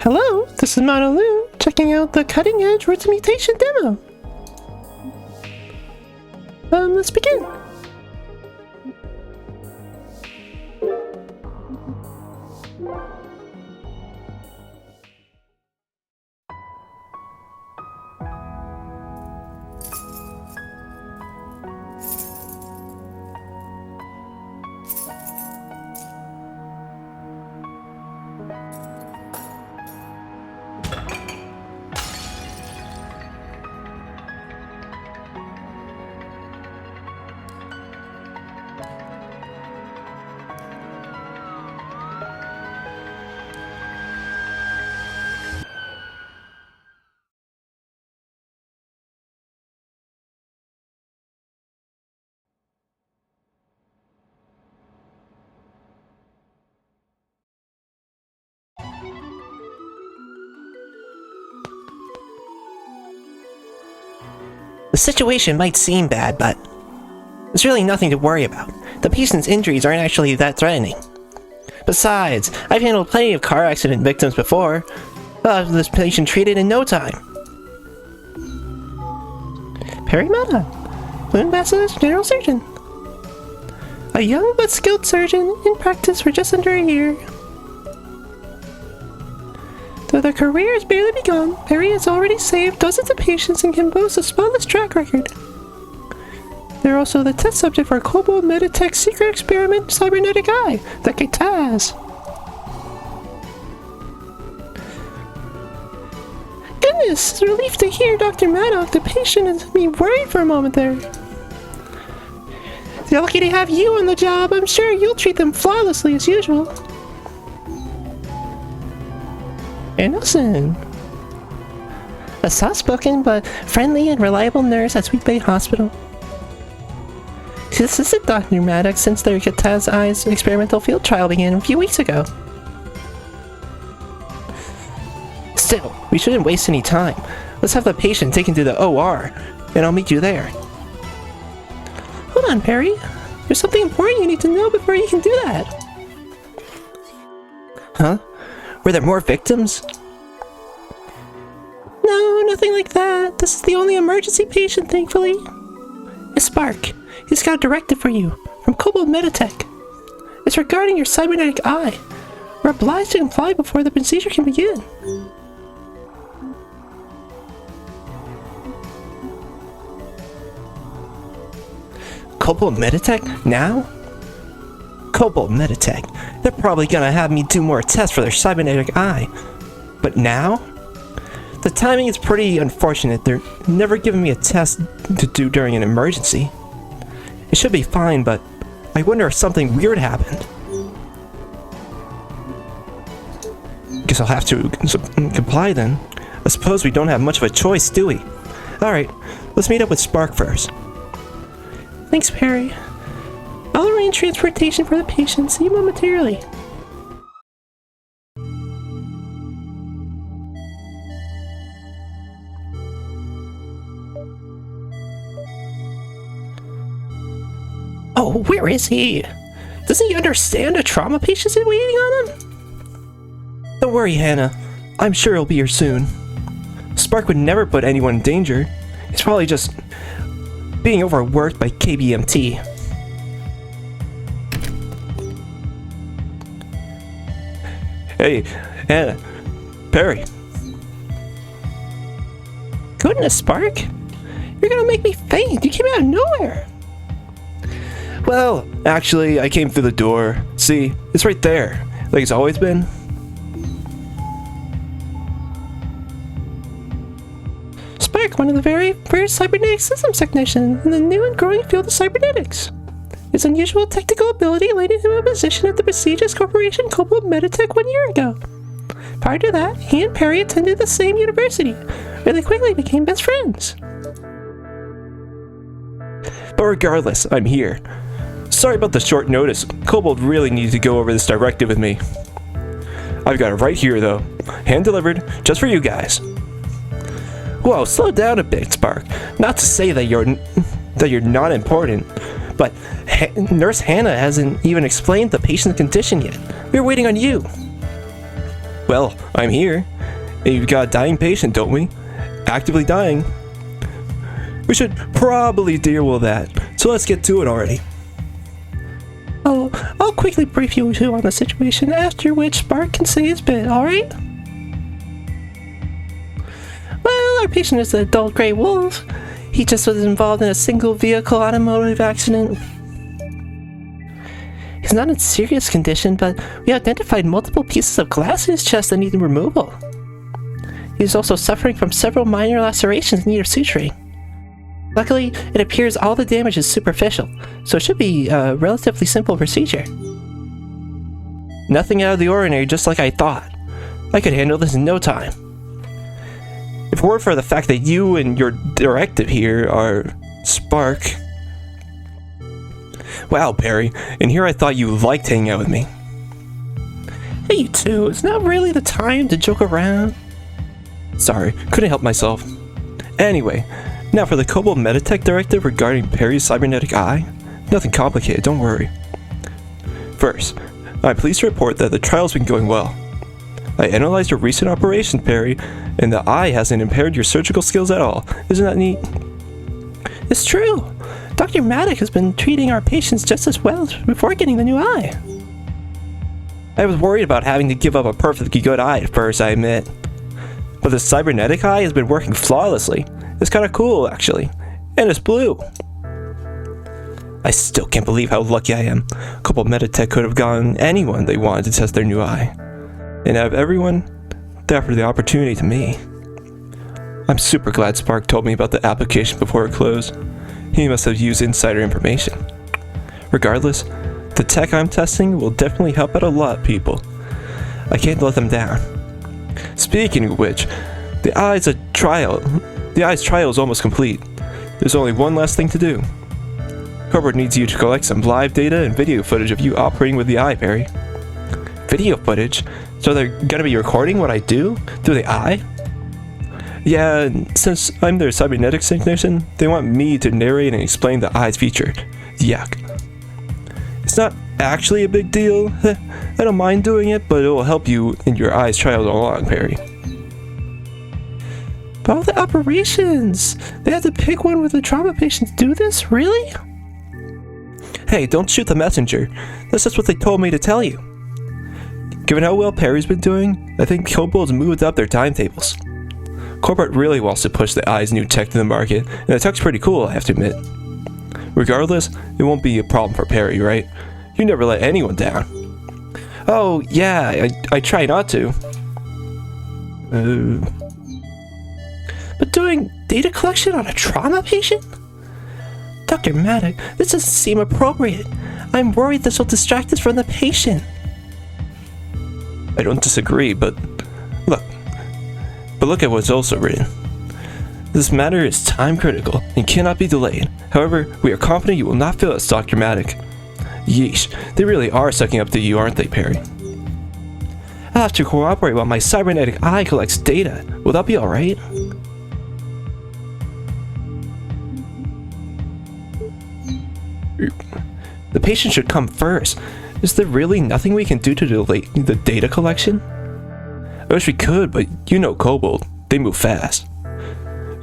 Hello, this is Mono-Loon, checking out the cutting-edge Roots of Mutation demo. Let's begin. The situation might seem bad, but there's really nothing to worry about. The patient's injuries aren't actually that threatening. Besides, I've handled plenty of car accident victims before. I'll have this patient treated in no time. Perry Mata, Loon Basilis General Surgeon. A young but skilled surgeon in practice for just under a year. Though their career has barely begun, Perry has already saved dozens of patients and can boast a spotless track record. They're also the test subject for Kobold Meditech's secret experiment cybernetic eye, the Kitaz. Goodness, it's a relief to hear Dr. Maddock, the patient, has me worried for a moment there. They're lucky to have you on the job. I'm sure you'll treat them flawlessly as usual. Anderson. A soft-spoken but friendly and reliable nurse at Sweet Bay Hospital. She assisted Dr. Maddox since their Kitaz Eyes experimental field trial began a few weeks ago. Still, we shouldn't waste any time. Let's have the patient taken to the OR, and I'll meet you there. Hold on, Perry. There's something important you need to know before you can do that. Huh? Were there more victims? No, nothing like that. This is the only emergency patient, thankfully. It's Spark. He's got a directive for you from Kobold Meditech. It's regarding your cybernetic eye. We're obliged to comply before the procedure can begin. Kobold Meditech? Now? Kobold Meditech. They're probably gonna have me do more tests for their cybernetic eye. But now? The timing is pretty unfortunate. They're never giving me a test to do during an emergency. It should be fine, but I wonder if something weird happened. Guess I'll have to comply then. I suppose we don't have much of a choice, do we? Alright, let's meet up with Spark first. Thanks, Perry. I'll arrange transportation for the patient. See you momentarily. Oh, where is he? Doesn't he understand a trauma patient is waiting on him? Don't worry, Hannah. I'm sure he'll be here soon. Spark would never put anyone in danger. He's probably just being overworked by KBMT. Hey, Hannah. Perry. Goodness, Spark. You're gonna make me faint. You came out of nowhere. Well, actually, I came through the door. See, it's right there, like it's always been. Spark, one of the very first cybernetic systems technicians in the new and growing field of cybernetics. His unusual technical ability landed him in a position at the prestigious corporation Kobold Meditech 1 year ago. Prior to that, he and Perry attended the same university, where they quickly became best friends. But regardless, I'm here. Sorry about the short notice. Kobold really needed to go over this directive with me. I've got it right here, though. Hand delivered, just for you guys. Whoa, slow down a bit, Spark. Not to say that you're not important, but Nurse Hannah hasn't even explained the patient's condition yet. We're waiting on you. Well, I'm here. And you've got a dying patient, don't we? Actively dying. We should probably deal with that, so let's get to it already. I'll quickly brief you two on the situation, after which Spark can say his bit, alright? Well, our patient is the adult gray wolf. He just was involved in a single vehicle automotive accident. He's not in serious condition, but we identified multiple pieces of glass in his chest that need removal. He's also suffering from several minor lacerations in need of suturing. Luckily, it appears all the damage is superficial, so it should be a relatively simple procedure. Nothing out of the ordinary, just like I thought. I could handle this in no time. If it weren't for the fact that you and your directive here are Spark. Wow, Perry, and here I thought you liked hanging out with me. Hey, you two, it's not really the time to joke around. Sorry, couldn't help myself. Anyway, now for the Kobold Meditech directive regarding Perry's cybernetic eye. Nothing complicated, don't worry. First, I'm pleased to report that the trial's been going well. I analyzed your recent operation, Perry, and the eye hasn't impaired your surgical skills at all. Isn't that neat? It's true. Dr. Maddock has been treating our patients just as well as before getting the new eye. I was worried about having to give up a perfectly good eye at first, I admit. But the cybernetic eye has been working flawlessly. It's kind of cool, actually. And it's blue. I still can't believe how lucky I am. Kobold Meditech could have gotten anyone they wanted to test their new eye. And out of everyone, they offered the opportunity to me. I'm super glad Spark told me about the application before it closed. He must have used insider information. Regardless, the tech I'm testing will definitely help out a lot of people. I can't let them down. Speaking of which, the eye's trial is almost complete. There's only one last thing to do. Corporate needs you to collect some live data and video footage of you operating with the eye, Perry. Video footage? So they're gonna be recording what I do through the eye? Yeah, since I'm their cybernetics technician, they want me to narrate and explain the eye's feature. Yuck. It's not actually a big deal. I don't mind doing it, but it will help you in your eye's trial along, Perry. But all the operations! They have to pick one where the trauma patients do this? Really? Hey, don't shoot the messenger. That's just what they told me to tell you. Given how well Perry's been doing, I think Kobold's moved up their timetables. Corporate really wants to push the eye's new tech to the market, and the tech's pretty cool, I have to admit. Regardless, it won't be a problem for Perry, right? You never let anyone down. Oh, yeah, I try not to. But doing data collection on a trauma patient? Dr. Maddock, this doesn't seem appropriate. I'm worried this will distract us from the patient. I don't disagree, but look at what's also written. This matter is time critical and cannot be delayed. However, we are confident you will not fail us, Dr. Maddock. Yeesh, they really are sucking up to you, aren't they, Perry? I'll have to cooperate while my cybernetic eye collects data. Will that be alright? The patient should come first. Is there really nothing we can do to delay the data collection? I wish we could, but you know Kobold. They move fast.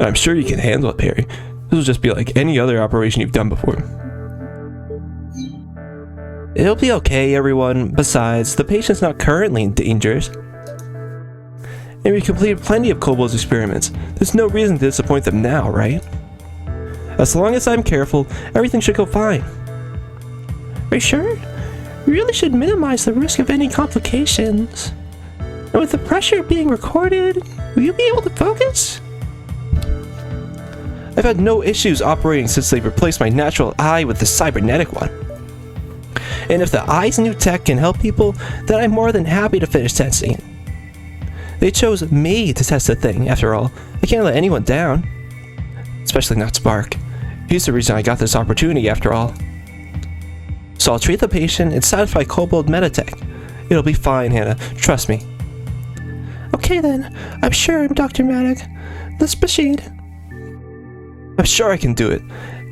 I'm sure you can handle it, Perry. This will just be like any other operation you've done before. It'll be okay, everyone. Besides, the patient's not currently in danger. And we completed plenty of Kobold's experiments. There's no reason to disappoint them now, right? As long as I'm careful, everything should go fine. Are you sure? We really should minimize the risk of any complications. And with the pressure being recorded, will you be able to focus? I've had no issues operating since they replaced my natural eye with the cybernetic one. And if the eye's new tech can help people, then I'm more than happy to finish testing it. They chose me to test the thing, after all. I can't let anyone down. Especially not Spark. He's the reason I got this opportunity, after all. So I'll treat the patient and satisfy Kobold Meditech. It'll be fine, Hannah. Trust me. Okay then. I'm sure, Dr. Maddock. Let's proceed. I'm sure I can do it.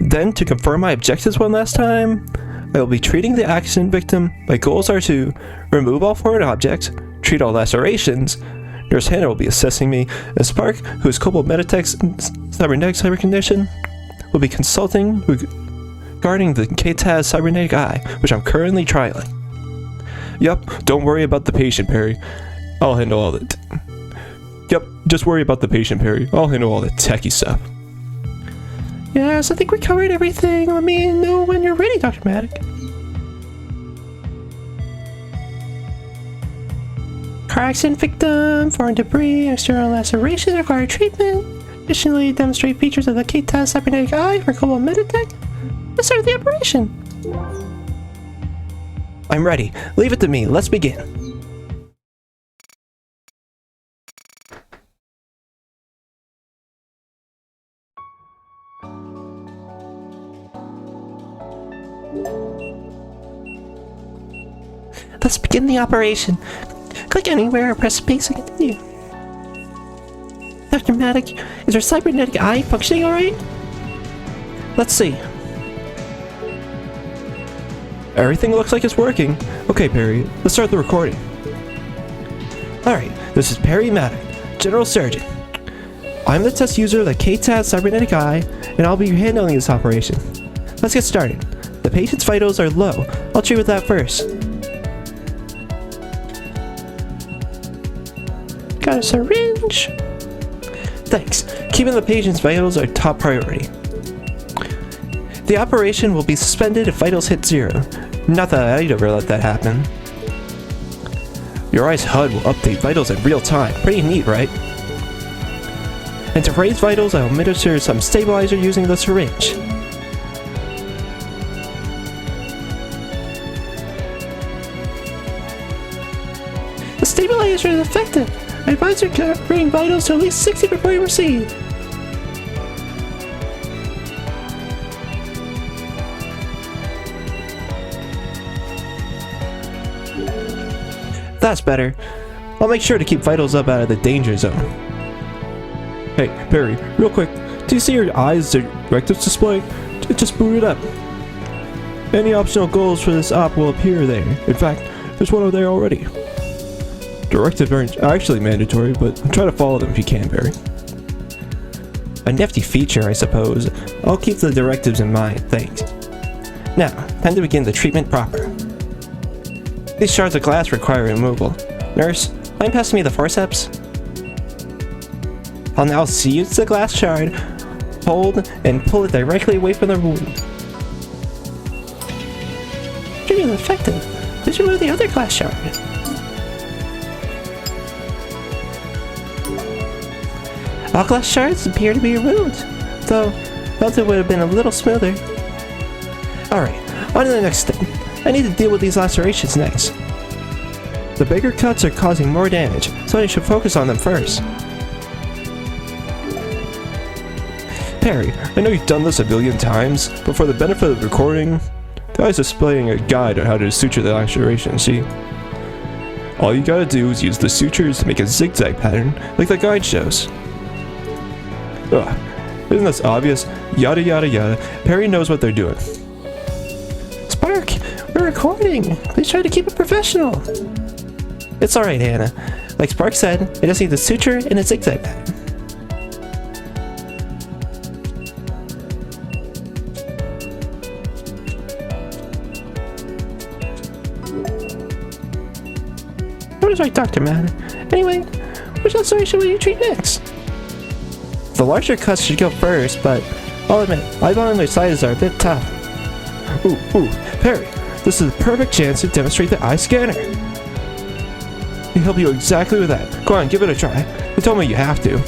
Then, to confirm my objectives one last time, I will be treating the accident victim. My goals are to remove all foreign objects, treat all lacerations, Nurse Hannah will be assessing me, and Spark, who is Cobalt Meditech's cybernetic cyber condition, will be consulting regarding the KTAS cybernetic eye, which I'm currently trialing. Yup, don't worry about the patient, Perry. I'll handle all the... Yup, just worry about the patient, Perry. I'll handle all the techie stuff. Yes, I think we covered everything. Let me know when you're ready, Dr. Maddock. Car accident victim, foreign debris, external laceration require treatment. Additionally, demonstrate features of the KTAS cybernetic eye for Cobalt Meditech. Let's start the operation. I'm ready. Leave it to me. Let's begin. Let's begin the operation. Click anywhere or press space to continue. Dr. Maddock, is our cybernetic eye functioning alright? Let's see. Everything looks like it's working. Okay, Perry, let's start the recording. Alright, this is Perry Maddock, General Surgeon. I'm the test user of the KTAS cybernetic eye, and I'll be handling this operation. Let's get started. The patient's vitals are low. I'll treat with that first. Got a syringe. Thanks. Keeping the patient's vitals are top priority. The operation will be suspended if vitals hit 0. Not that I'd ever let that happen. Your eye's HUD will update vitals in real time. Pretty neat, right? And to raise vitals, I'll administer some stabilizer using the syringe. The stabilizer is effective. I advise you to bring vitals to at least 60 before you proceed. That's better. I'll make sure to keep vitals up out of the danger zone. Hey, Perry, real quick, do you see your eyes directives display? Just boot it up. Any optional goals for this op will appear there. In fact, there's one over there already. Directives aren't actually mandatory, but try to follow them if you can, Perry. A nifty feature, I suppose. I'll keep the directives in mind, thanks. Now, time to begin the treatment proper. These shards of glass require removal. Nurse, mind passing me the forceps? I'll now seize the glass shard, hold, and pull it directly away from the wound. Treatment is effective. Please remove the other glass shard. All glass shards appear to be removed, though felt it would have been a little smoother. Alright, on to the next step. I need to deal with these lacerations next. The bigger cuts are causing more damage, so I should focus on them first. Perry, I know you've done this a billion times, but for the benefit of the recording, the guy's displaying a guide on how to suture the laceration, see? All you gotta do is use the sutures to make a zigzag pattern, like the guide shows. Ugh, isn't this obvious? Yada yada yada. Perry knows what they're doing. Spark, we're recording. Please try to keep it professional. It's alright, Hannah. Like Spark said, I just need the suture and a zigzag pattern. What is right, Dr. Maddock? Anyway, which laceration will you treat next? The larger cuts should go first, but I'll admit, eyeball on their sizes are a bit tough. Ooh, Perry, this is the perfect chance to demonstrate the eye scanner. He help you exactly with that. Go on, give it a try. You told me you have to.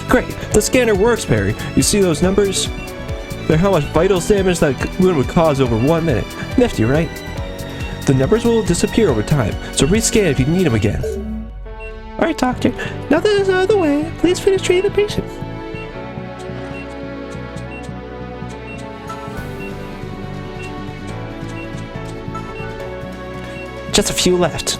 Great, the scanner works, Perry. You see those numbers? They're how much vitals damage that wound would cause over 1 minute. Nifty, right? The numbers will disappear over time, so rescan if you need them again. Alright, doctor. Now that it's out of the way, please finish treating the patient. Just a few left.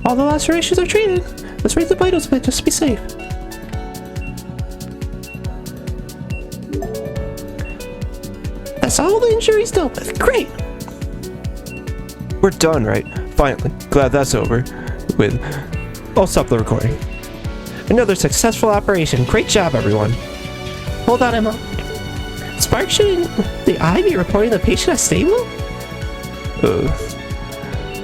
All the lacerations are treated. Let's raise the vitals a bit just to be safe. Yes, all the injuries dealt with. Great. We're done, right? Finally. Glad that's over with. I'll stop the recording. Another successful operation. Great job, everyone. Hold on, Emma. Spark, shouldn't the eye be reporting the patient as stable?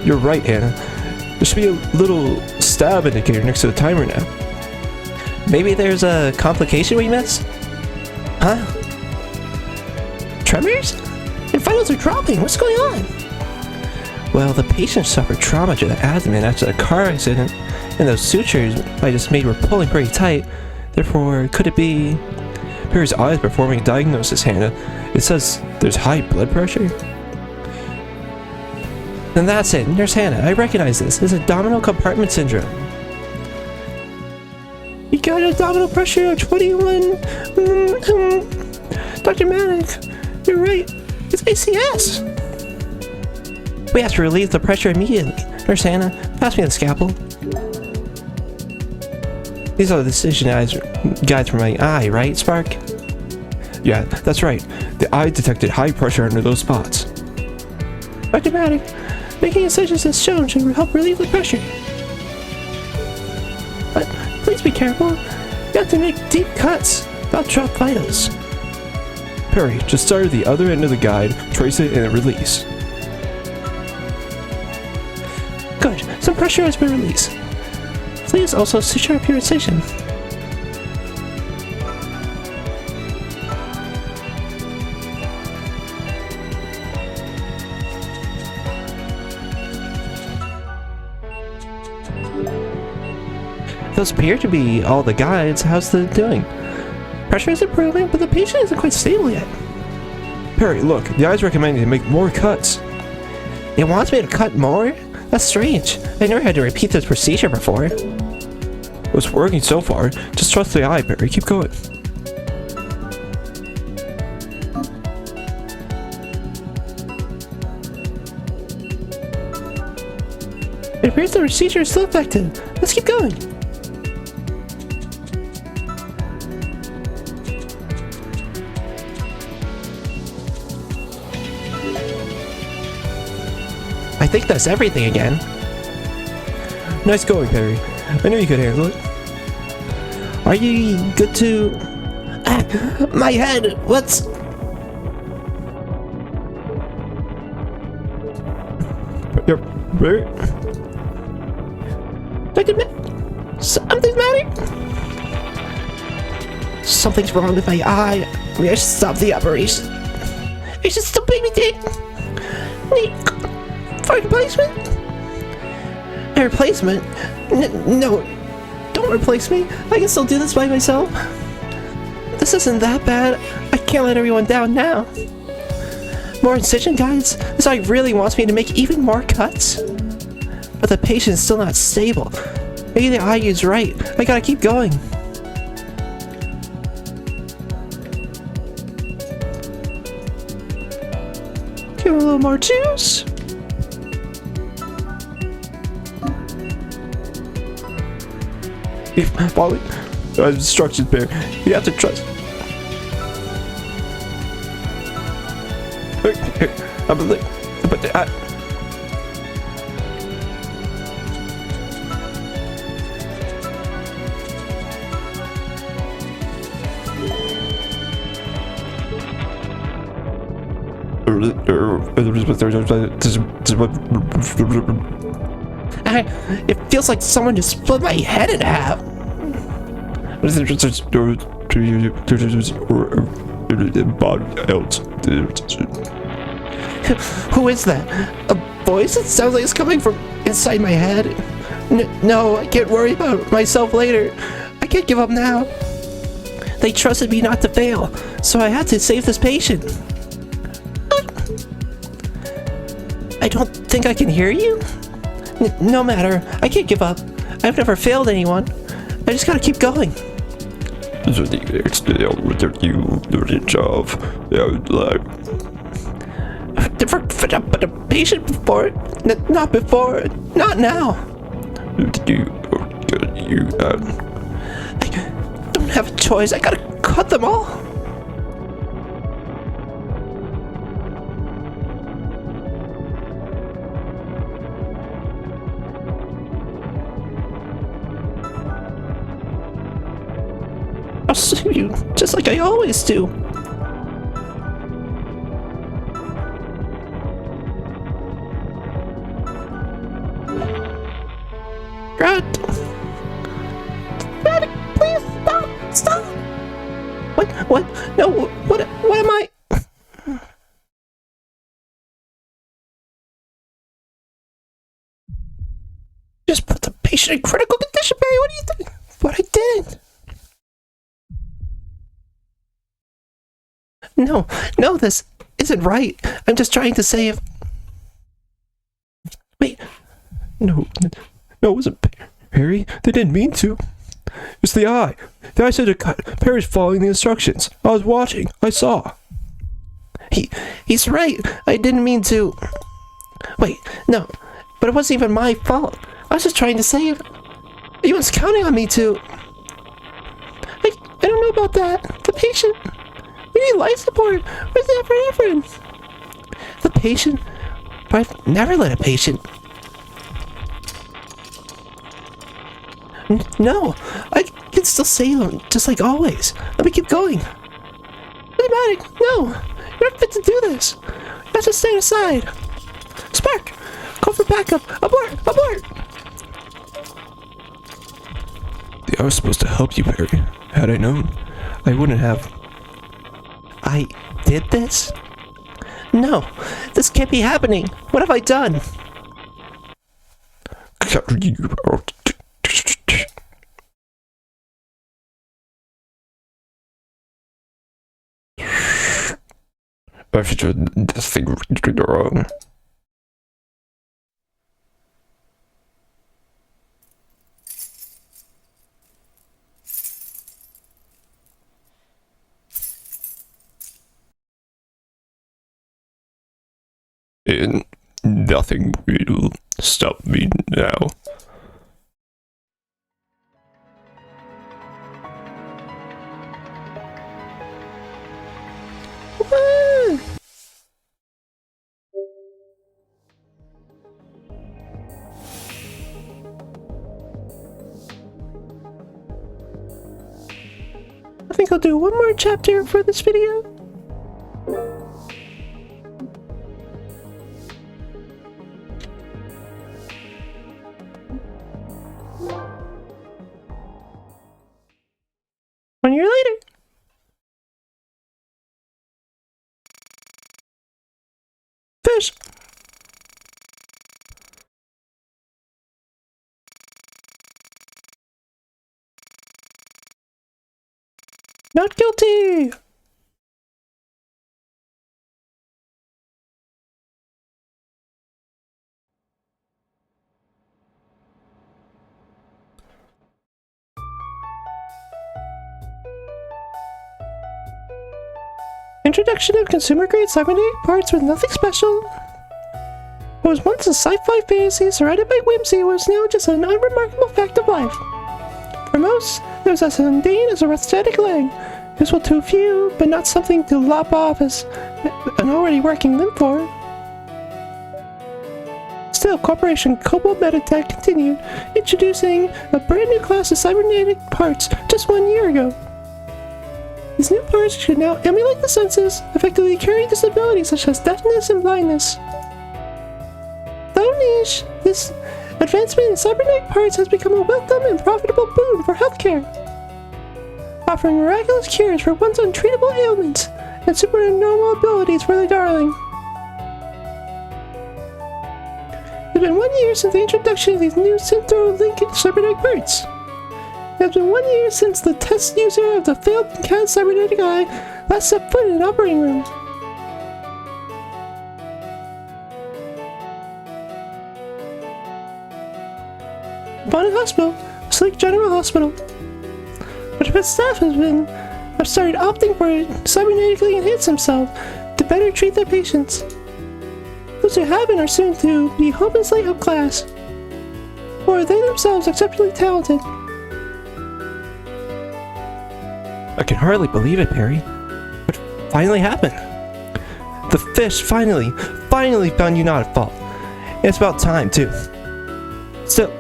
You're right, Hannah. There should be a little stab indicator next to the timer now. Maybe there's a complication we missed? Huh? Tremors? And vitals are dropping. What's going on? Well, the patient suffered trauma to the abdomen after the car accident, and those sutures I just made were pulling pretty tight. Therefore, could it be... Perry's eyes performing a diagnosis, Hannah. It says there's high blood pressure. Then that's it. Nurse Hannah, I recognize this. It's abdominal compartment syndrome. You got an abdominal pressure of 21. Dr. Manic, you're right. It's ACS. We have to relieve the pressure immediately. Nurse Hannah, pass me the scalpel. These are the decision guides for my eye, right, Spark? Yeah, that's right. The eye detected high pressure under those spots. Dr. Manic, making incisions as shown should help relieve the pressure. But please be careful. You have to make deep cuts, not drop vitals. Perry, just start at the other end of the guide, trace it, and release. Good. Some pressure has been released. Please also stitch up your incision. Those appear to be all the guides. How's the doing? Pressure is improving, but the patient isn't quite stable yet. Perry, look, the eye's recommending to make more cuts. It wants me to cut more? That's strange. I never had to repeat this procedure before. It's working so far. Just trust the eye, Perry. Keep going. It appears the procedure is still effective. Let's keep going. I think that's everything again. Nice going, Perry. I knew you could handle it. Are you good to... Ah, my head! What's... You're... Something's matter? Something's wrong with my eye. We should stop the operation. I should still pay me need... For replacement? A replacement? No, don't replace me. I can still do this by myself. This isn't that bad. I can't let everyone down now. More incision guides? This eye really wants me to make even more cuts? But the patient's still not stable. Maybe the eye is right. I gotta keep going. Give her a little more juice. Follow instructions, Bear. You have to trust. I'm like, but it feels like someone just split my head in half. Who is that? A voice? It sounds like it's coming from inside my head. No, I can't worry about myself later. I can't give up now. They trusted me not to fail, so I had to save this patient. I don't think I can hear you? No matter, I can't give up. I've never failed anyone. I just gotta keep going. For the patient before, not before, not now. I don't have a choice. I gotta cut them all. pursue you, just like I always do. God. Daddy, please stop! Stop! What? No, what am I? Just put the patient in critical condition, Barry. What do you think? What I did? No, this isn't right. I'm just trying to save. Wait. No, it wasn't Perry. They didn't mean to. It's the eye. The eye said to cut. Perry's following the instructions. I was watching. I saw. He's right. I didn't mean to. Wait, no. But it wasn't even my fault. I was just trying to save. He was counting on me to. I don't know about that. The patient. We need life support. Where's the epinephrine? The patient? But I've never let a patient. No, I can still save him, just like always. Let me keep going. Automatic, no. You're not fit to do this. You have to stay aside. Spark, call for backup. Abort, abort. I was supposed to help you, Perry. Had I known, I wouldn't have. I did this? No, this can't be happening. What have I done? I should do this thing wrong. And nothing will stop me now. I think I'll do one more chapter for this video. One year later. Fish. Not guilty. Introduction of consumer-grade cybernetic parts with nothing special. What was once a sci-fi fantasy surrounded by whimsy was now just an unremarkable fact of life. For most, it was as mundane as a prosthetic leg, useful to a few, but not something to lop off as an already working limb for. Still, Corporation Cobalt Meditech continued, introducing a brand new class of cybernetic parts just 1 year ago. These new parts should now emulate the senses, effectively curing disabilities such as deafness and blindness. Though niche, this advancement in cybernetic parts has become a welcome and profitable boon for healthcare, offering miraculous cures for one's untreatable ailments and supernormal abilities for the darling. It's been 1 year since the introduction of these new Synthro-Link cybernetic parts. It has been 1 year since the test user of the failed CAD cybernetic eye last set foot in an operating room. Bonnet Hospital, Sleek General Hospital. But its staff have started opting for cybernetically enhance themselves to better treat their patients. Those who haven't are soon to be hopelessly outclassed, or they themselves exceptionally talented. I can hardly believe it, Perry. What finally happened? The fish finally found you not at fault. And it's about time, too. Still,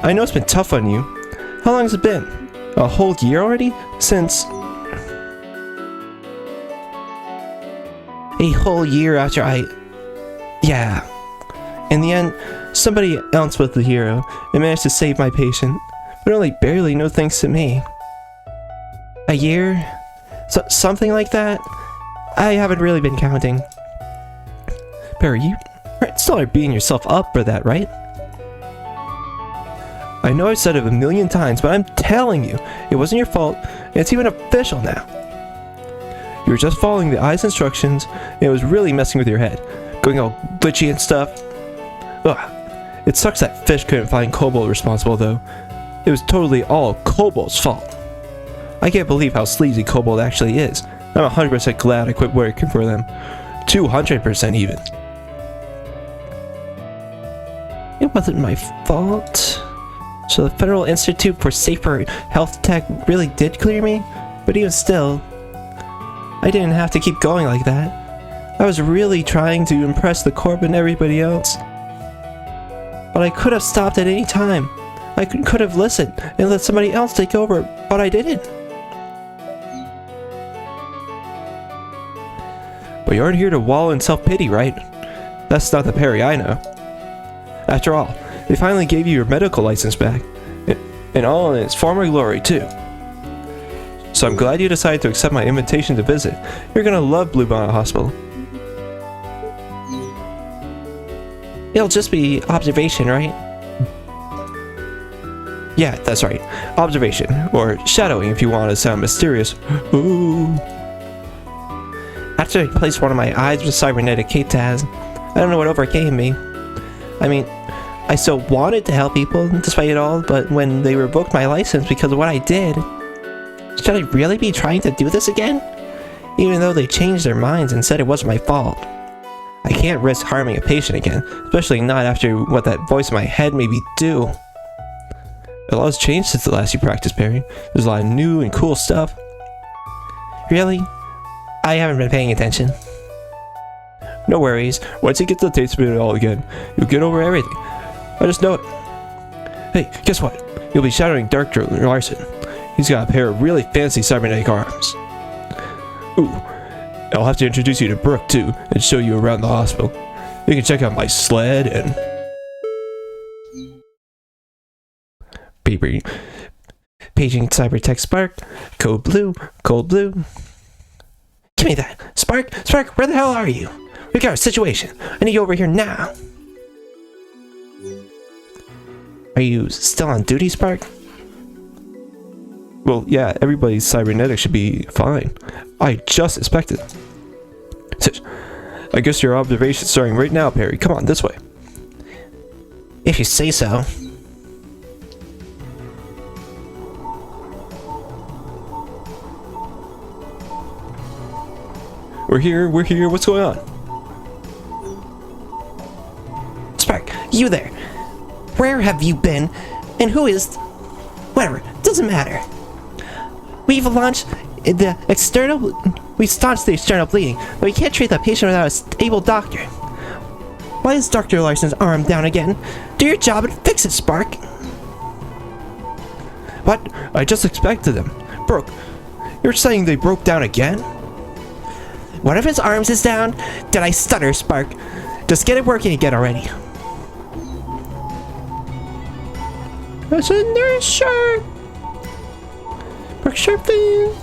I know it's been tough on you. How long has it been? A whole year already? Since... A whole year after I... Yeah. In the end, somebody else was the hero and managed to save my patient, but only barely, no thanks to me. A year? Something like that? I haven't really been counting. Perry, you still are beating yourself up for that, right? I know I've said it a million times, but I'm telling you, it wasn't your fault, and it's even official now. You were just following the eye's instructions, and it was really messing with your head, going all glitchy and stuff. Ugh. It sucks that Fish couldn't find Kobold responsible, though. It was totally all Kobold's fault. I can't believe how sleazy Kobold actually is. I'm 100% glad I quit working for them. 200% even. It wasn't my fault. So the Federal Institute for Safer Health Tech really did clear me? But even still, I didn't have to keep going like that. I was really trying to impress the Corp and everybody else. But I could have stopped at any time. I could have listened and let somebody else take over, but I didn't. But you aren't here to wallow in self-pity, right? That's not the Perry I know. After all, they finally gave you your medical license back. And all in its former glory, too. So I'm glad you decided to accept my invitation to visit. You're gonna love Bluebonnet Hospital. It'll just be observation, right? Yeah, that's right. Observation, or shadowing if you want to sound mysterious. Ooh. After I replaced one of my eyes with cybernetic K-Taz, I don't know what overcame me. I mean, I still wanted to help people despite it all, but when they revoked my license because of what I did, should I really be trying to do this again? Even though they changed their minds and said it wasn't my fault. I can't risk harming a patient again, especially not after what that voice in my head made me do. A lot has changed since the last you practiced, Perry. There's a lot of new and cool stuff. Really? I haven't been paying attention. No worries. Once you get the taste of it all again, you'll get over everything. I just know it. Hey, guess what? You'll be shadowing Dr. Larson. He's got a pair of really fancy cybernetic arms. Ooh. I'll have to introduce you to Brooke, too, and show you around the hospital. You can check out my sled and... Paging Cybertech Spark. Code Blue. Cold Blue. Give me that. Spark, where the hell are you? We got a situation. I need you over here now. Are you still on duty, Spark? Well, yeah, everybody's cybernetic should be fine. I just inspected. I guess your observation's starting right now, Perry. Come on, this way. If you say so. We're here, what's going on? Spark, you there. Where have you been? And who is... Whatever, doesn't matter. We've launched the external... We staunched the external bleeding, but we can't treat the patient without a stable doctor. Why is Dr. Larson's arm down again? Do your job and fix it, Spark. What? I just expected them. Broke. You're saying they broke down again? One of his arms is down? Did I stutter, Spark? Just get it working again already. As a nurse, sure. Brooke Sharpton,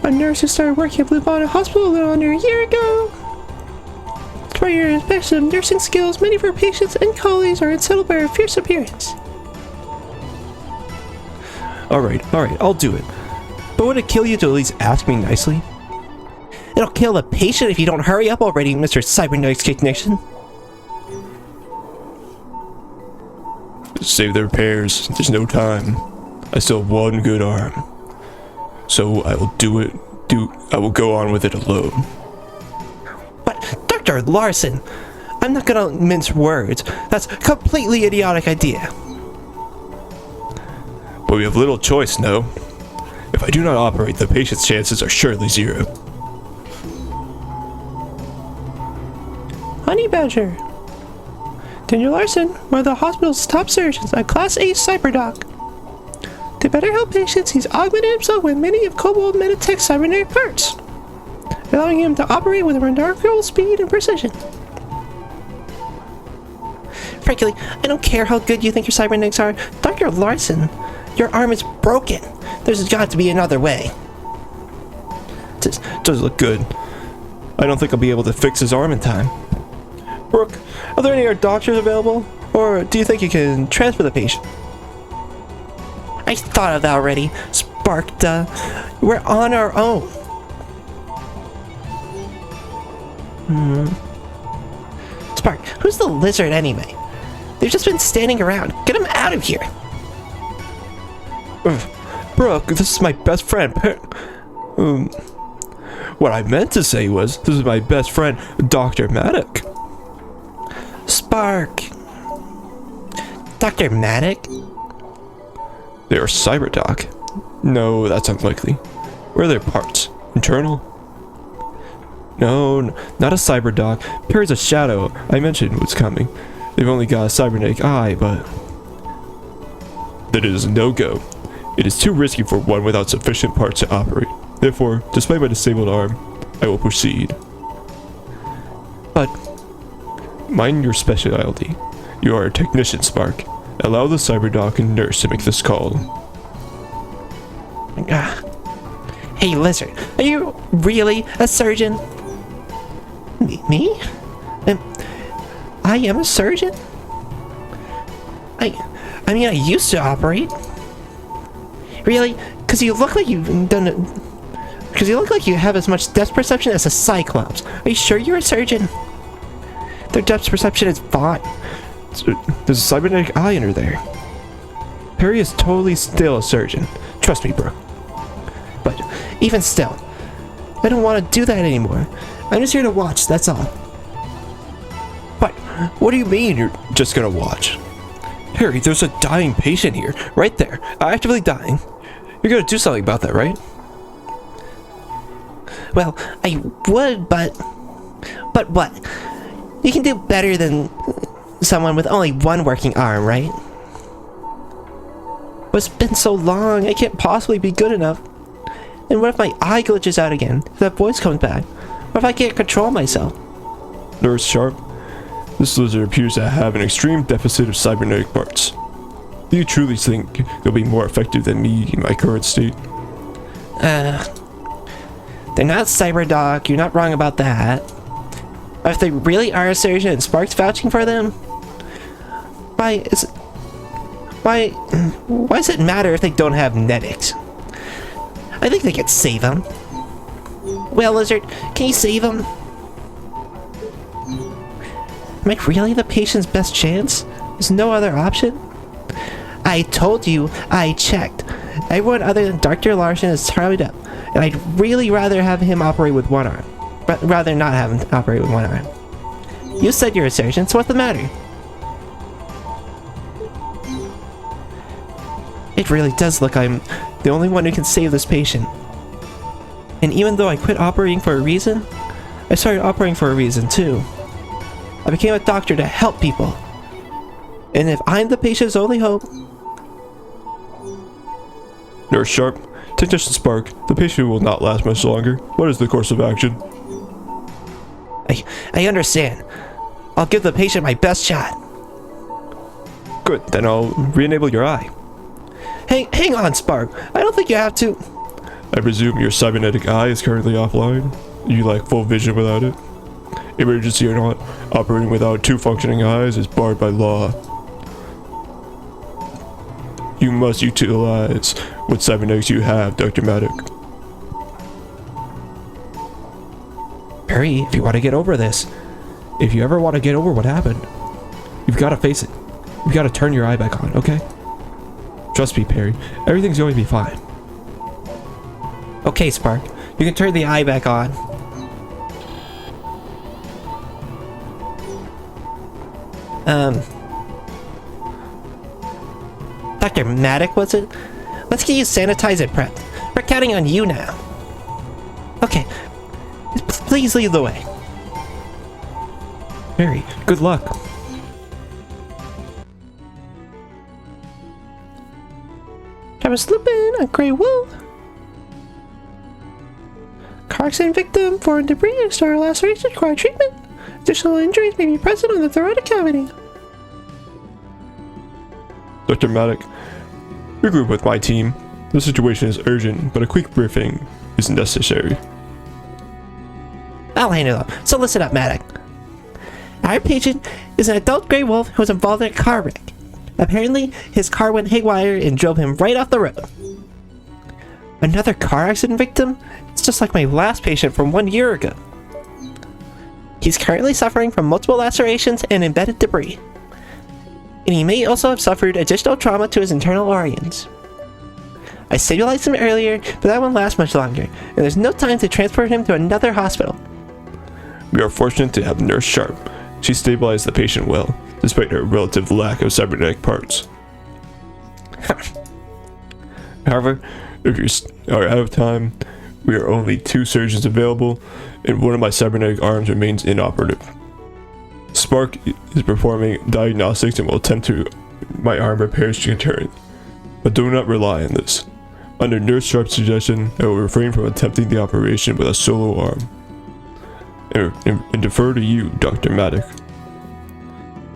a nurse who started working at Bluebonnet Hospital a little under a year ago. Despite your impressive nursing skills, many of her patients and colleagues are unsettled by her fierce appearance. Alright, I'll do it. But would it kill you to at least ask me nicely? It'll kill the patient if you don't hurry up already, Mr. Cybernetics Technician. Save the repairs. There's no time. I still have one good arm. So I will I will go on with it alone. But, Dr. Larson, I'm not gonna mince words. That's a completely idiotic idea. But we have little choice, no? If I do not operate, the patient's chances are surely zero. Honey Badger. Daniel Larson, one of the hospital's top surgeons, a Class A cyberdoc. To better help patients, he's augmented himself with many of Kobold Meditech's cybernetic parts, allowing him to operate with remarkable speed and precision. Frankly, I don't care how good you think your cybernetics are. Dr. Larson, your arm is broken. There's got to be another way. Does look good. I don't think I'll be able to fix his arm in time. Brooke, are there any doctors available? Or do you think you can transfer the patient? I thought of that already. Spark, we're on our own. Spark, who's the lizard anyway? They've just been standing around. Get him out of here. Brooke, this is my best friend. What I meant to say was, this is my best friend, Dr. Maddock. Spark. Dr. Maddock? They are cyberdoc. No, that's unlikely. Where are their parts? Internal? No, not a cyberdoc. Perry's a shadow. I mentioned what's coming. They've only got a cybernetic eye, but that is a no-go. It is too risky for one without sufficient parts to operate. Therefore, despite my disabled arm, I will proceed. But mind your specialty. You are a technician, Spark. Allow the cyberdoc and nurse to make this call. Hey, Lizard, are you really a surgeon? Me? I am a surgeon? I mean, I used to operate. Really? Because you look like you've done it. Because you look like you have as much depth perception as a Cyclops. Are you sure you're a surgeon? Their depth perception is fine. There's a cybernetic eye under there. Perry is totally still a surgeon. Trust me, bro. But even still, I don't want to do that anymore. I'm just here to watch, that's all. What do you mean you're just gonna watch? Perry, there's a dying patient here. Right there. Actively dying. You're gonna do something about that, right? Well, I would, but what? You can do better than someone with only one working arm, right? But it's been so long, I can't possibly be good enough. And what if my eye glitches out again? If that voice comes back? What if I can't control myself? Nurse Sharp, this lizard appears to have an extreme deficit of cybernetic parts. Do you truly think they'll be more effective than me in my current state? They're not cyberdoc, you're not wrong about that. But if they really are a surgeon and Spark's vouching for them, why does it matter if they don't have netics? I think they could save them. Well, Lizard, can you save them? Am I really the patient's best chance? There's no other option? I told you, I checked. Everyone other than Dr. Larson is tied up, and I'd really rather have him operate with one arm. Rather not have him operate with one arm. You said you're a surgeon, so what's the matter? It really does look I'm the only one who can save this patient. And even though I quit operating for a reason, I started operating for a reason too. I became a doctor to help people. And if I'm the patient's only hope... Nurse Sharp, Technician Spark, the patient will not last much longer. What is the course of action? I understand. I'll give the patient my best shot. Good, then I'll re-enable your eye. Hang on, Spark. I don't think you have to... I presume your cybernetic eye is currently offline? You lack full vision without it? Emergency or not, operating without two functioning eyes is barred by law. You must utilize what cybernetics you have, Dr. Maddock. Perry, if you want to get over this, if you ever want to get over what happened, you've got to face it. You've got to turn your eye back on, okay? Trust me, Perry. Everything's going to be fine. Okay, Spark. You can turn the eye back on. Dr. Maddock, was it? Let's get you sanitized and prepped. We're counting on you now. Okay. Please lead the way. Perry, good luck. I was looping a gray wolf. Car accident victim, foreign debris, external laceration, require treatment. Additional injuries may be present on the thoracic cavity. Dr. Maddock, regroup with my team. The situation is urgent, but a quick briefing is necessary. I'll handle it. So listen up, Maddock. Our patient is an adult gray wolf who was involved in a car wreck. Apparently, his car went haywire and drove him right off the road. Another car accident victim? It's just like my last patient from 1 year ago. He's currently suffering from multiple lacerations and embedded debris. And he may also have suffered additional trauma to his internal organs. I stabilized him earlier, but that won't last much longer, and there's no time to transport him to another hospital. We are fortunate to have Nurse Sharp. She stabilized the patient well, despite her relative lack of cybernetic parts. However, if you are out of time, we are only 2 surgeons available, and one of my cybernetic arms remains inoperative. Spark is performing diagnostics and will attempt to my arm repairs concurrent, but do not rely on this. Under Nurse Sharp's suggestion, I will refrain from attempting the operation with a solo arm, and defer to you, Dr. Maddock.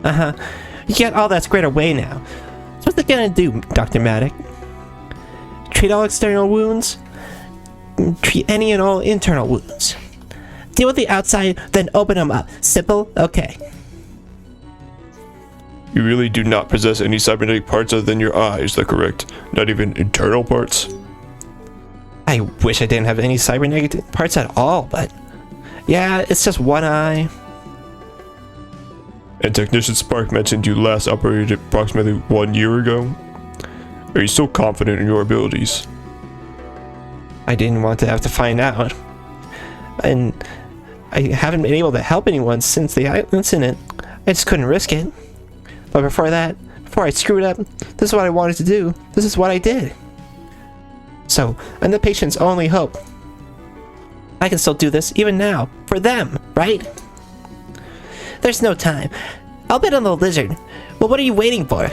You got all that squared away now. So what's it gonna do, Dr. Maddock? Treat all external wounds? Treat any and all internal wounds. Deal with the outside, then open them up. Simple? Okay. You really do not possess any cybernetic parts other than your eye, is that correct? Not even internal parts? I wish I didn't have any cybernetic parts at all, but... yeah, it's just one eye. And Technician Spark mentioned you last operated approximately 1 year ago? Are you so confident in your abilities? I didn't want to have to find out. And I haven't been able to help anyone since the incident. I just couldn't risk it. But before that, before I screwed up, this is what I wanted to do. This is what I did. So, I'm the patient's only hope. I can still do this, even now, for them, right? There's no time. I'll bet on the lizard. Well, what are you waiting for?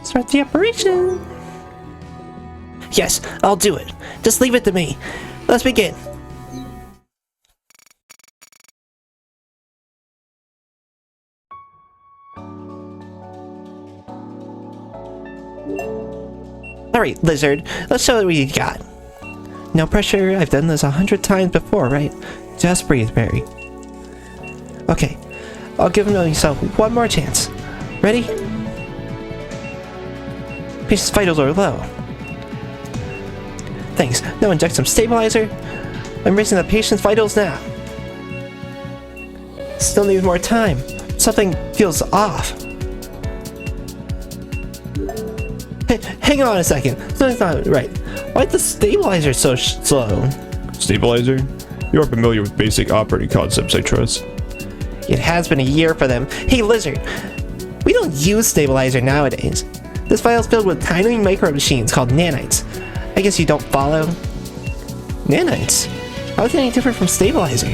Start the operation. Yes, I'll do it. Just leave it to me. Let's begin. Alright, lizard. Let's show what you got. No pressure. I've done this 100 times before, right? Just breathe, Barry. Okay. I'll give myself one more chance. Ready? Patient's vitals are low. Thanks. Now inject some stabilizer. I'm raising the patient's vitals now. Still need more time. Something feels off. Hey, hang on a second. Something's not right. Why is the stabilizer so slow? Stabilizer? You are familiar with basic operating concepts, I trust. It has been a year for them. Hey, lizard. We don't use stabilizer nowadays. This file is filled with tiny micro machines called nanites. I guess you don't follow? Nanites? How is it any different from stabilizer?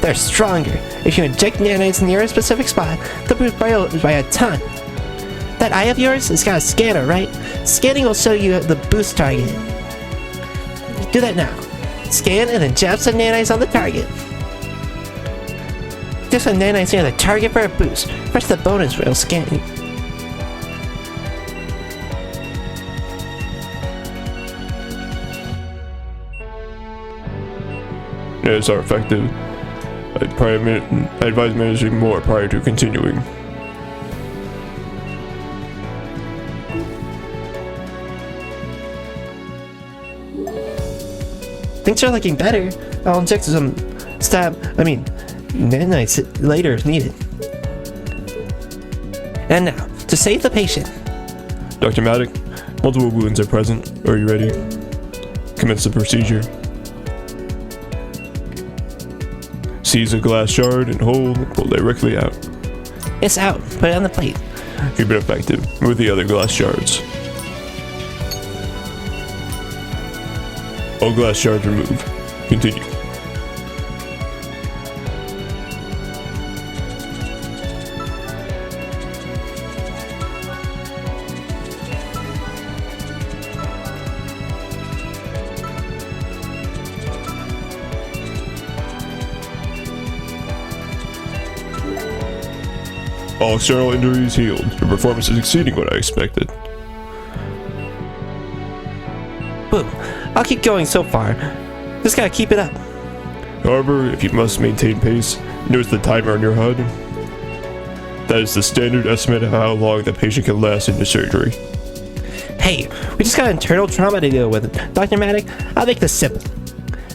They're stronger. If you inject nanites near a specific spot, they'll boost vitals by a ton. That eye of yours has got a scanner, right? Scanning will show you the boost target. Do that now. Scan and then jab some nanites on the target. Just some nanites near the target for a boost. Press the bonus wheel scanning. Nanites are effective. I advise managing more prior to continuing. Things are looking better. I'll inject some nanites later if needed. And now, to save the patient. Dr. Maddock, multiple wounds are present. Are you ready? Commence the procedure. Seize a glass shard and hold and pull directly out. It's out. Put it on the plate. Keep it effective. Move the other glass shards. All glass shards removed. Continue. All external injuries healed. Your performance is exceeding what I expected. Woo, I'll keep going so far. Just gotta keep it up. However, if you must maintain pace, notice the timer on your HUD. That is the standard estimate of how long the patient can last in the surgery. Hey, we just got internal trauma to deal with. Dr. Maddock, I'll make this simple.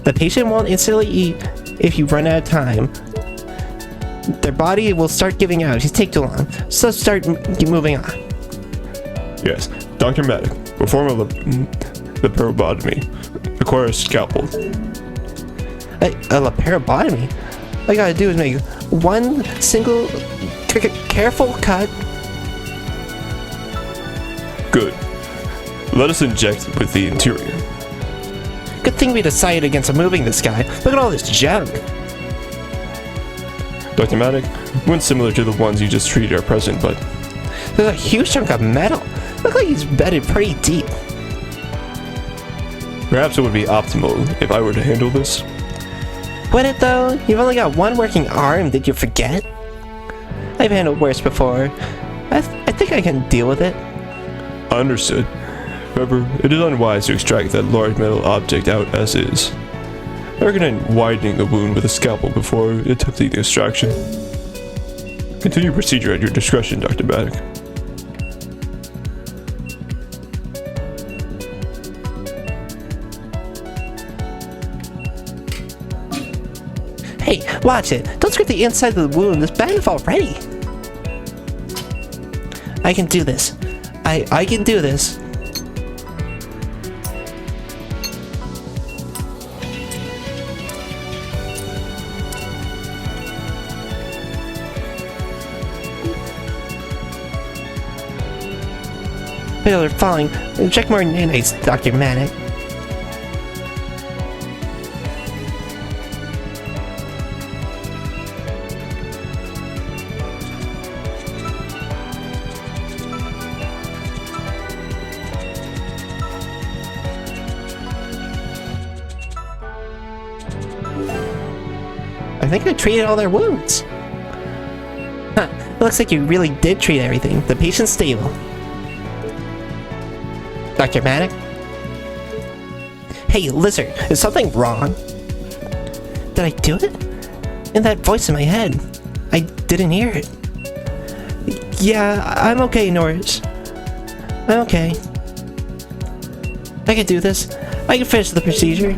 The patient won't instantly eat if you run out of time. Their body will start giving out if you take too long. So start moving on. Yes, Dr. Maddock, perform a laparotomy. Require a scalpel. A laparotomy? All I gotta do is make one single careful cut. Good. Let us inject with the interior. Good thing we decided against moving this guy. Look at all this junk. Dr. Maddock, wounds similar to the ones you just treated are present, but There's a huge chunk of metal. Looks like he's bedded pretty deep. perhaps it would be optimal if I were to handle this. Would it though? You've only got one working arm, did you forget? I've handled worse before. I think I can deal with it. Understood. However, it is unwise to extract that large metal object out as is. I recommend widening the wound with a scalpel before attempting the extraction. Continue procedure at your discretion, Dr. Maddock. Hey, watch it. Don't scrape the inside of the wound. It's bad enough already. I can do this. I can do this. People are falling. Check more nanites, Dr. Maddock. I think I treated all their wounds. Huh, it looks like you really did treat everything. The patient's stable. Dr. Maddock? Hey, Lizard, is something wrong? Did I do it? In that voice in my head. I didn't hear it. Yeah, I'm okay, Norris. I'm okay. I can do this. I can finish the procedure.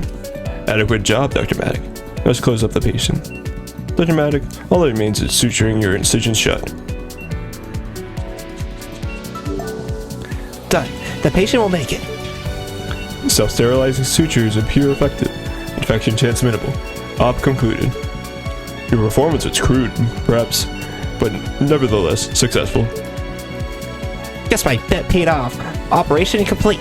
Adequate job, Dr. Maddock. Let's close up the patient. Dr. Maddock, all that remains is suturing your incision shut. Done. The patient will make it. Self-sterilizing sutures appear effective. Infection chance minimal. Op concluded. Your performance was crude, perhaps, but nevertheless successful. Guess my bet paid off. Operation complete.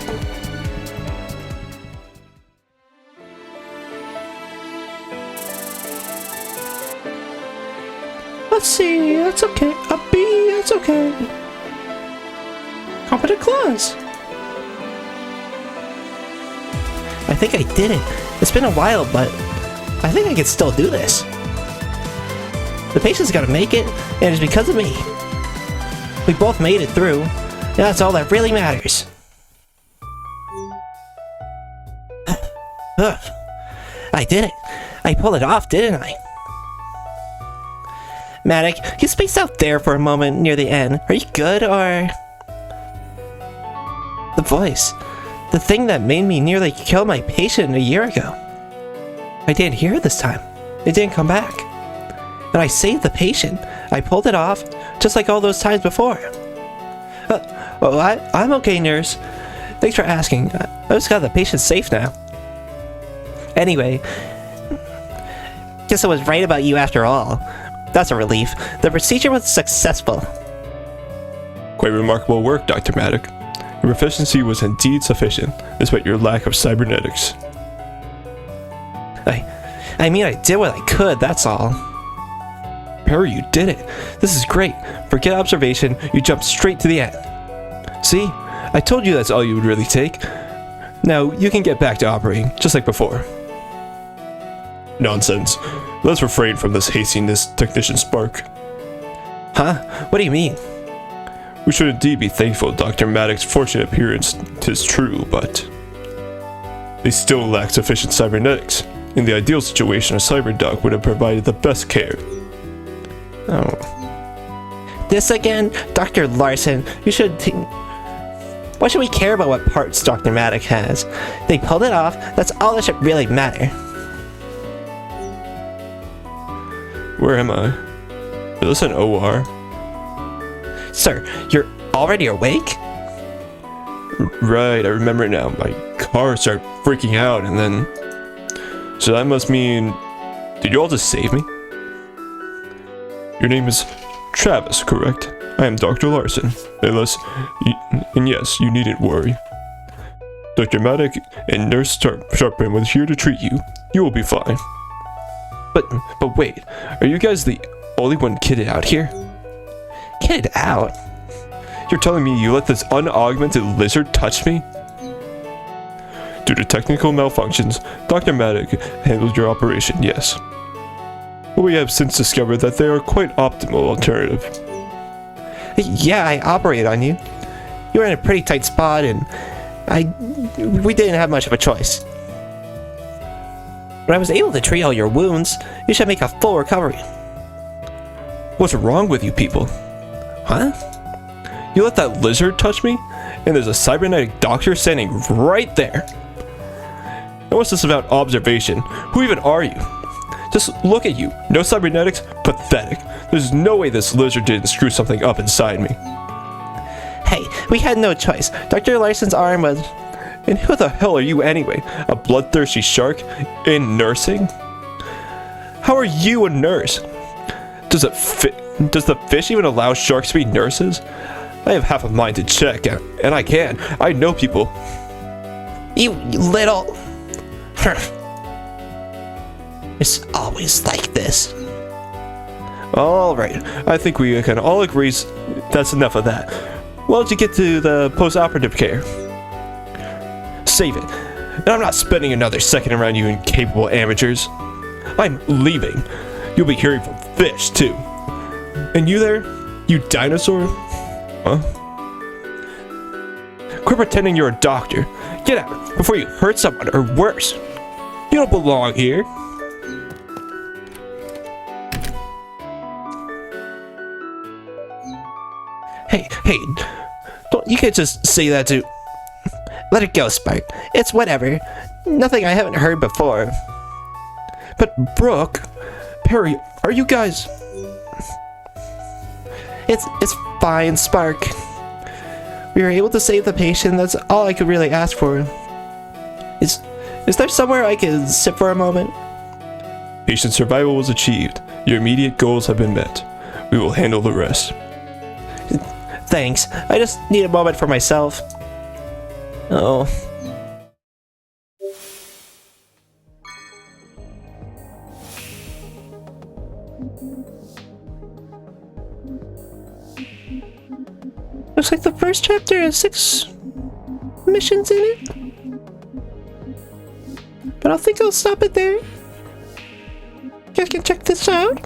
Let's see, that's okay. A B, that's okay. Competent clause. I think I did it. It's been a while, but I think I can still do this. The patient's gotta make it, and it's because of me. We both made it through, and that's all that really matters. Ugh. I did it. I pulled it off, didn't I? Maddock, you spaced out there for a moment near the end. Are you good, or...? The voice. The thing that made me nearly kill my patient a year ago. I didn't hear it this time. It didn't come back. And I saved the patient. I pulled it off, just like all those times before. Well, I'm okay, nurse. Thanks for asking. I just got the patient safe now. Anyway, guess I was right about you after all. That's a relief. The procedure was successful. Quite remarkable work, Dr. Maddock. Your proficiency was indeed sufficient, despite your lack of cybernetics. I mean, I did what I could, that's all. Perry, you did it. This is great. Forget observation, you jumped straight to the end. See? I told you that's all you would really take. Now, you can get back to operating, just like before. Nonsense. Let's refrain from this hastiness, Technician Spark. Huh? What do you mean? We should indeed be thankful Dr. Maddox's fortunate appearance, 'tis true, but they still lack sufficient cybernetics. In the ideal situation, a cyberdoc would have provided the best care. Oh. This again? Dr. Larson, you should... Why should we care about what parts Dr. Maddox has? They pulled it off, that's all that should really matter. Where am I? Is this an OR? Sir, you're already awake? Right, I remember now. My car started freaking out and then... So that must mean... Did you all just save me? Your name is Travis, correct? I am Dr. Larson. And yes, you needn't worry. Dr. Maddox and Nurse Sharpman was here to treat you. You will be fine. But wait, are you guys the only one kitted out here? Kitted out? You're telling me you let this unaugmented lizard touch me? Due to technical malfunctions, Dr. Maddox handled your operation, yes. But we have since discovered that they are quite optimal alternative. Yeah, I operated on you. You were in a pretty tight spot and we didn't have much of a choice. But I was able to treat all your wounds. You should make a full recovery. What's wrong with you people? Huh? You let that lizard touch me? And there's a cybernetic doctor standing right there. And what's this about observation? Who even are you? Just look at you. No cybernetics? Pathetic. There's no way this lizard didn't screw something up inside me. Hey, we had no choice. Dr. Larson's arm was... And who the hell are you anyway? A bloodthirsty shark? In nursing? How are you a nurse? Does the fish even allow sharks to be nurses? I have half a mind to check, and I can. I know people. You little... It's always like this. Alright, I think we can all agree that's enough of that. Why don't you get to the post-operative care? Save it. And I'm not spending another second around you incapable amateurs. I'm leaving. You'll be hearing from fish, too. And you there? You dinosaur? Huh? Quit pretending you're a doctor. Get out before you hurt someone or worse. You don't belong here. Hey, don't, you can't just say that to... Let it go, Spark. It's whatever. Nothing I haven't heard before. But Brooke, Perry, are you guys... It's fine, Spark. We were able to save the patient, that's all I could really ask for. Is there somewhere I can sit for a moment? Patient survival was achieved. Your immediate goals have been met. We will handle the rest. Thanks. I just need a moment for myself. Oh. Looks like the first chapter has 6 missions in it. But I think I'll stop it there. You guys can check this out.